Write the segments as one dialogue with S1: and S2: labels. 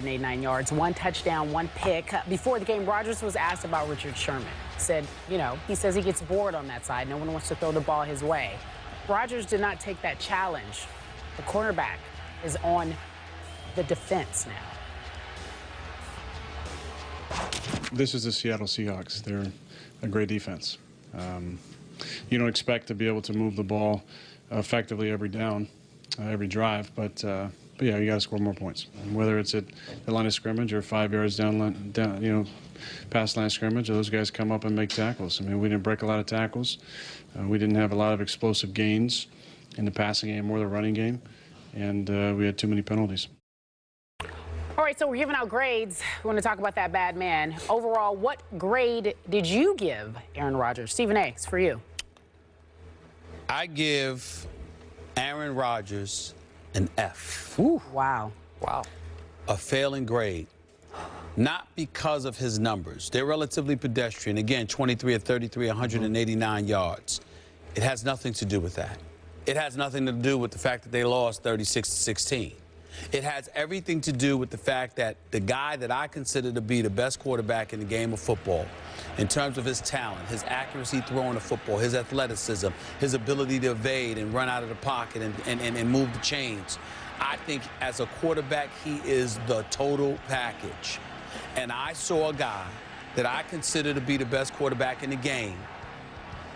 S1: 89 yards, 1 touchdown, 1 pick. Before the game, Rodgers was asked about Richard Sherman. Said, he says he gets bored on that side. No one wants to throw the ball his way. Rodgers did not take that challenge. The cornerback is on the defense now.
S2: This is the Seattle Seahawks. They're a great defense. You don't expect to be able to move the ball effectively every down, every drive, but yeah, you got to score more points. Whether it's at the line of scrimmage or 5 yards down, past line of scrimmage, those guys come up and make tackles. I mean, we didn't break a lot of tackles. We didn't have a lot of explosive gains in the passing game or the running game, and we had too many penalties.
S1: All right, so we're giving out grades. We want to talk about that bad man. Overall, what grade did you give Aaron Rodgers? Stephen A., it's for you.
S3: I give Aaron Rodgers an F.
S1: Ooh. Wow.
S4: Wow.
S3: A failing grade. Not because of his numbers. They're relatively pedestrian. Again, 23 of 33, 189 yards. It has nothing to do with that. It has nothing to do with the fact that they lost 36-16. It has everything to do with the fact that the guy that I consider to be the best quarterback in the game of football, in terms of his talent, his accuracy throwing the football, his athleticism, his ability to evade and run out of the pocket and move the chains, I think as a quarterback, he is the total package. And I saw a guy that I consider to be the best quarterback in the game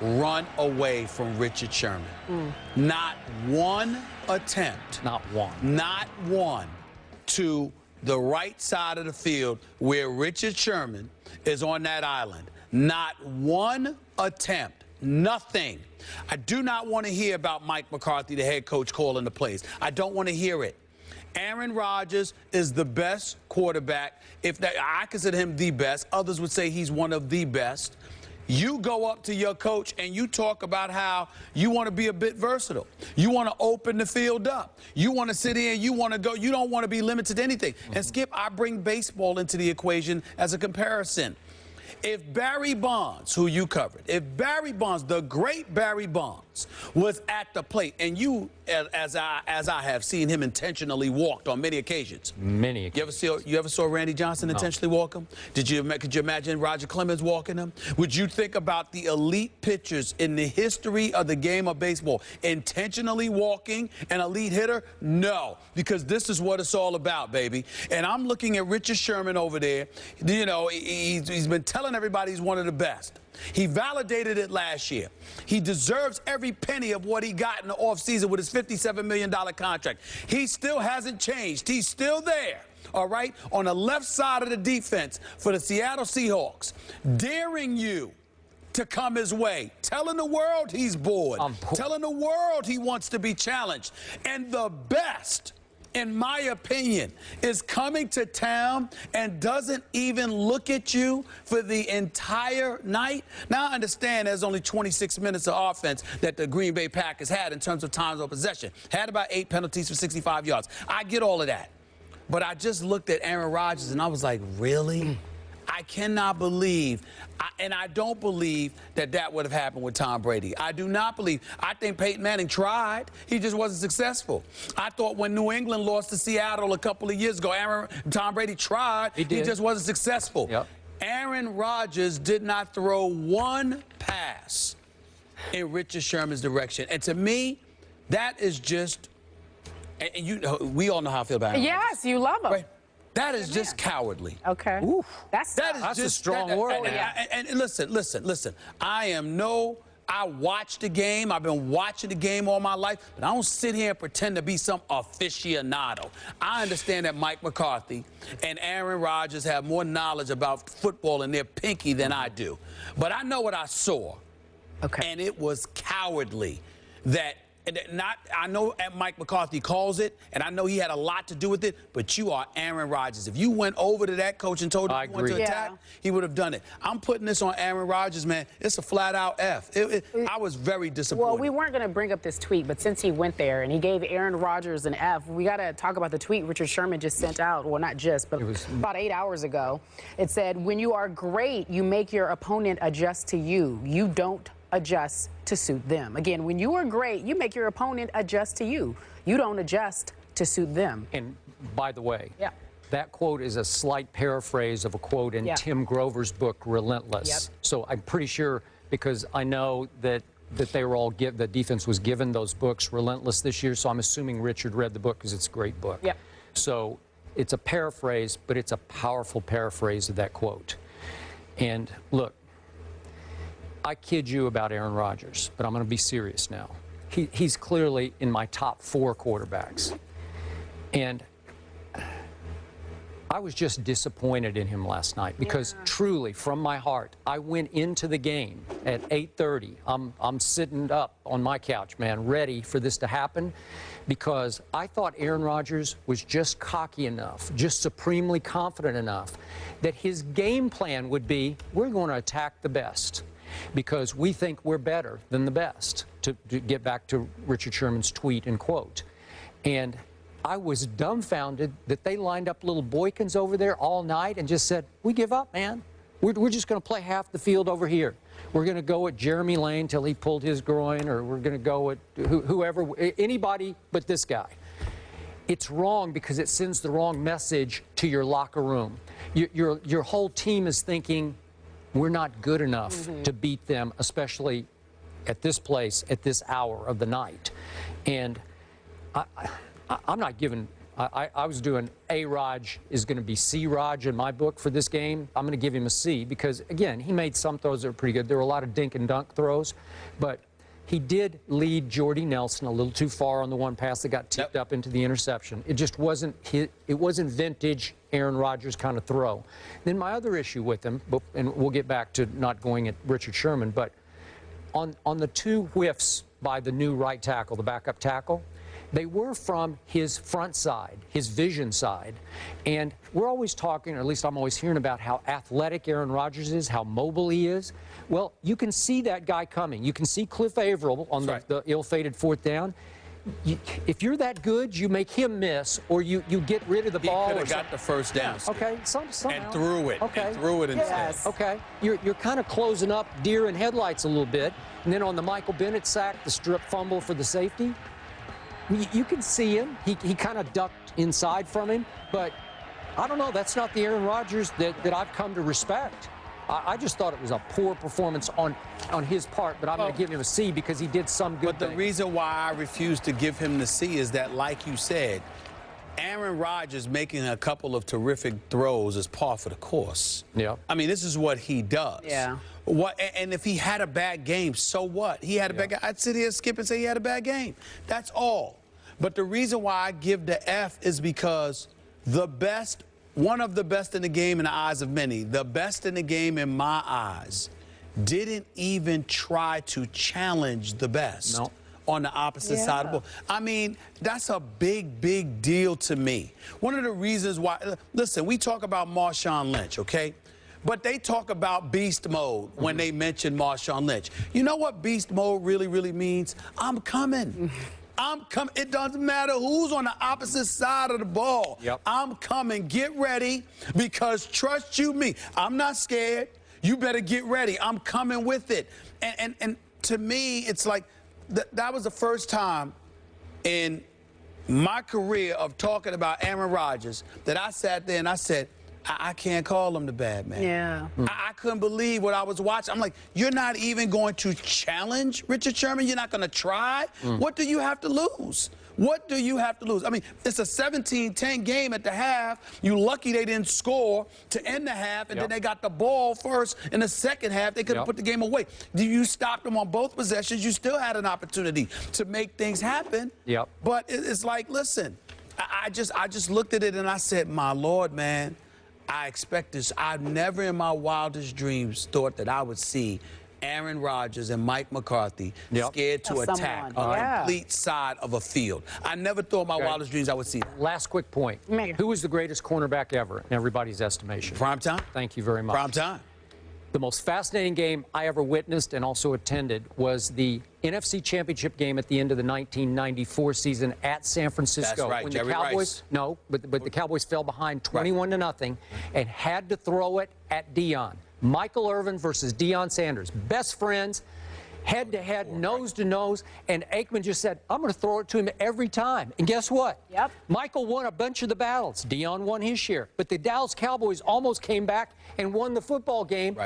S3: run away from Richard Sherman. Not one attempt.
S4: Not one.
S3: Not one to the right side of the field where Richard Sherman is on that island. Not one attempt. Nothing. I do not want to hear about Mike McCarthy, the head coach, calling the plays. I don't want to hear it. Aaron Rodgers is the best quarterback. I consider him the best. Others would say he's one of the best. You go up to your coach and you talk about how you want to be a bit versatile. You want to open the field up. You want to sit here and you want to go. You don't want to be limited to anything. And Skip, I bring baseball into the equation as a comparison. If Barry Bonds, who you covered, if Barry Bonds, the great Barry Bonds, was at the plate, and you, as I have seen him intentionally walked on many occasions.
S4: Many occasions.
S3: You ever saw Randy Johnson intentionally walk him? Could you imagine Roger Clemens walking him? Would you think about the elite pitchers in the history of the game of baseball intentionally walking an elite hitter? No, because this is what it's all about, baby. And I'm looking at Richard Sherman over there. He's been telling everybody he's one of the best. He validated it last year. He deserves every penny of what he got in the offseason with his $57 million contract. He still hasn't changed. He's still there, all right, on the left side of the defense for the Seattle Seahawks, daring you to come his way, telling the world he's bored, telling the world he wants to be challenged. And the best, in my opinion, is coming to town and doesn't even look at you for the entire night. Now, I understand there's only 26 minutes of offense that the Green Bay Packers had in terms of times of possession. Had about 8 penalties for 65 yards. I get all of that. But I just looked at Aaron Rodgers and I was like, really? I cannot believe, and I don't believe that would have happened with Tom Brady. I do not believe. I think Peyton Manning tried. He just wasn't successful. I thought when New England lost to Seattle a couple of years ago, Tom Brady tried. He just wasn't successful. Yep. Aaron Rodgers did not throw one pass in Richard Sherman's direction. And to me, that is just, and we all know how I feel about him.
S1: Yes, you love him. Right?
S3: That is just cowardly.
S1: Okay.
S4: Oof.
S1: That's
S4: a strong word.
S3: And listen. I watch the game. I've been watching the game all my life, but I don't sit here and pretend to be some aficionado. I understand that Mike McCarthy and Aaron Rodgers have more knowledge about football in their pinky than I do. But I know what I saw. Okay. And it was cowardly I know Mike McCarthy calls it, and I know he had a lot to do with it, but you are Aaron Rodgers. If you went over to that coach and told him you wanted to attack, he would have done it. I'm putting this on Aaron Rodgers, man. It's a flat-out F. I was very disappointed.
S1: Well, we weren't going to bring up this tweet, but since he went there and he gave Aaron Rodgers an F, we got to talk about the tweet Richard Sherman just sent out. Well, not just, but about 8 hours ago. It said, when you are great, you make your opponent adjust to you. You don't adjust to suit them. Again, when you are great, you make your opponent adjust to you. You don't adjust to suit them.
S4: And by the way,
S5: that quote is a slight paraphrase of a quote in Tim Grover's book, Relentless.
S1: Yep.
S5: So I'm pretty sure, because I know that they were all the defense was given those books, Relentless, this year. So I'm assuming Richard read the book because it's a great book.
S1: Yep.
S5: So it's a paraphrase, but it's a powerful paraphrase of that quote. And look, I kid you about Aaron Rodgers, but I'm going to be serious now. He's clearly in my top 4 quarterbacks. And I was just disappointed in him last night because truly, from my heart, I went into the game at 8:30. I'm sitting up on my couch, man, ready for this to happen because I thought Aaron Rodgers was just cocky enough, just supremely confident enough that his game plan would be, we're going to attack the best because we think we're better than the best, to get back to Richard Sherman's tweet and quote. And I was dumbfounded that they lined up little boykins over there all night and just said, we give up, man. We're just going to play half the field over here. We're going to go at Jeremy Lane till he pulled his groin, or we're going to go at whoever, anybody but this guy. It's wrong because it sends the wrong message to your locker room. Your whole team is thinking, we're not good enough to beat them, especially at this place, at this hour of the night. And I'm not giving, I was doing A-Raj is going to be C-Raj in my book for this game. I'm going to give him a C because, again, he made some throws that are pretty good. There were a lot of dink and dunk throws, but he did lead Jordy Nelson a little too far on the one pass that got tipped up into the interception. It just wasn't, it wasn't vintage Aaron Rodgers kind of throw. Then my other issue with him, and we'll get back to not going at Richard Sherman, but on the 2 whiffs by the new right tackle, the backup tackle, they were from his front side, his vision side. And we're always talking, or at least I'm always hearing about how athletic Aaron Rodgers is, how mobile he is. Well, you can see that guy coming. You can see Cliff Averill on the ill-fated 4th down. If you're that good, you make him miss, or you get rid of the ball.
S3: He could have got the first down.
S5: Okay, somehow.
S3: And threw it.
S5: Okay.
S3: And threw it instead.
S1: Yes.
S5: Okay, you're kind of closing up deer in headlights a little bit. And then on the Michael Bennett sack, the strip fumble for the safety, you can see him. He kind of ducked inside from him. But I don't know. That's not the Aaron Rodgers that I've come to respect. I just thought it was a poor performance on his part, but I'm going to give him a C because he did some good
S3: But the reason why I refuse to give him the C is that, like you said, Aaron Rodgers making a couple of terrific throws is par for the course.
S5: Yeah.
S3: I mean, this is what he does.
S1: Yeah.
S3: And if he had a bad game, so what? He had a bad game. I'd sit here, skip, and say he had a bad game. That's all. But the reason why I give the F is because the best, one of the best in the game in the eyes of many, the best in the game in my eyes, didn't even try to challenge the best on the opposite side of the ball. I mean, that's a big, big deal to me. One of the reasons why, listen, we talk about Marshawn Lynch, okay? But they talk about beast mode when they mention Marshawn Lynch. You know what beast mode really, really means? I'm coming. I'm coming. It doesn't matter who's on the opposite side of the ball. I'm coming. Get ready because trust you me, I'm not scared. You better get ready. I'm coming with it. And to me, it's like that was the first time in my career of talking about Aaron Rodgers that I sat there and I said, I can't call him the bad man.
S1: Yeah.
S3: I couldn't believe what I was watching. I'm like, you're not even going to challenge Richard Sherman? You're not going to try? What do you have to lose? What do you have to lose? I mean, it's a 17-10 game at the half. You lucky they didn't score to end the half, and then they got the ball first in the second half. They could have put the game away. You stopped them on both possessions. You still had an opportunity to make things happen. But it's like, listen, I just looked at it and I said, my Lord, man, I expect this. I never in my wildest dreams thought that I would see Aaron Rodgers and Mike McCarthy scared to attack a complete side of a field. I never thought in my wildest dreams I would see that.
S5: Last quick point. Who was the greatest cornerback ever in everybody's estimation?
S3: Prime time.
S5: Thank you very much.
S3: Prime time.
S5: The most fascinating game I ever witnessed and also attended was the NFC Championship game at the end of the 1994 season at San Francisco.
S3: That's right,
S5: when
S3: Jerry
S5: the Cowboys,
S3: Rice.
S5: No, but the Cowboys fell behind 21-0 and had to throw it at Deion. Michael Irvin versus Deion Sanders, best friends, head-to-head, nose-to-nose, and Aikman just said, I'm going to throw it to him every time. And guess what?
S1: Yep.
S5: Michael won a bunch of the battles. Deion won his share. But the Dallas Cowboys almost came back and won the football game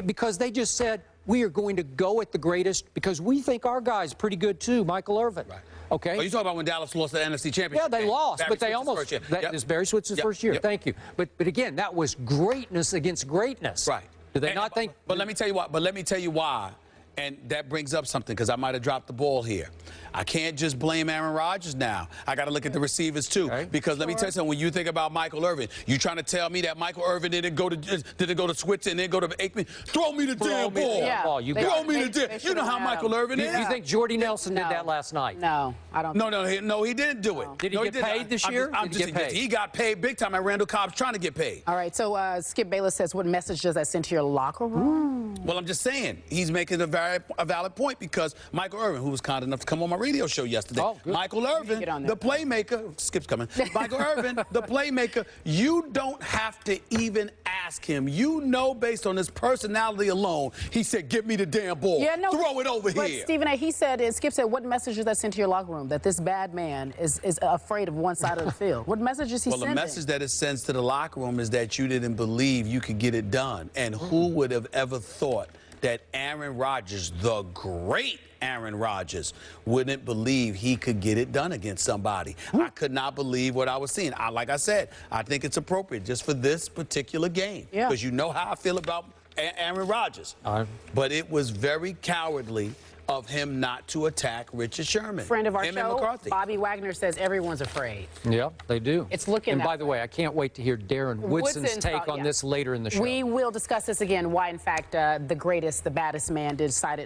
S5: because they just said, we are going to go at the greatest because we think our guy's pretty good too, Michael Irvin.
S3: Right.
S5: Okay.
S3: Oh, you talking about when Dallas lost the NFC Championship?
S5: Yeah, they lost,
S3: Barry
S5: but they
S3: Switz's
S5: almost.
S3: first year.
S5: That is Barry Switz's first year. Thank you. But again, that was greatness against greatness.
S3: Right.
S5: Do they not think?
S3: But let me tell you what. But let me tell you why. And that brings up something because I might have dropped the ball here. I can't just blame Aaron Rodgers now. I got to look at the receivers too.
S5: Okay.
S3: Because let me tell you something. When you think about Michael Irvin, you trying to tell me that Michael Irvin didn't go to Switzer and then go to Aikman? Throw me the damn ball.
S1: Yeah.
S3: Throw me the damn. You know how Michael Irvin is.
S5: You think Jordy Nelson did that last night?
S1: No, I don't.
S3: No, he didn't do it.
S5: Did he get paid this year?
S3: He got paid big time, and Randall Cobb's trying to get paid.
S1: All right, so Skip Bayless says, what message does that send to your locker room?
S3: Well, I'm just saying, he's making a valid point because Michael Irvin, who was kind enough to come on my radio show yesterday, Michael Irvin, the playmaker, Skip's coming, Michael Irvin, the playmaker, you don't have to even ask him. You know, based on his personality alone, he said, give me the damn ball.
S1: Yeah, no,
S3: throw it over
S1: but
S3: here.
S1: Stephen A., Skip said, what message does that send to your locker room? That this bad man is afraid of one side of the field. What message is he sending?
S3: Well, the message that it sends to the locker room is that you didn't believe you could get it done. And who would have ever thought that Aaron Rodgers, the great Aaron Rodgers, wouldn't believe he could get it done against somebody? I could not believe what I was seeing. Like I said, I think it's appropriate just for this particular game. Because you know how I feel about Aaron Rodgers. But it was very cowardly of him not to attack Richard Sherman.
S1: Friend of our
S3: him
S1: show,
S3: and McCarthy.
S1: Bobby Wagner says everyone's afraid.
S5: Yeah, they do.
S1: It's looking
S5: And
S1: that
S5: by the way, I can't wait to hear Darren Woodson's take on this later in the show.
S1: We will discuss this again, why, in fact, the greatest, the baddest man decided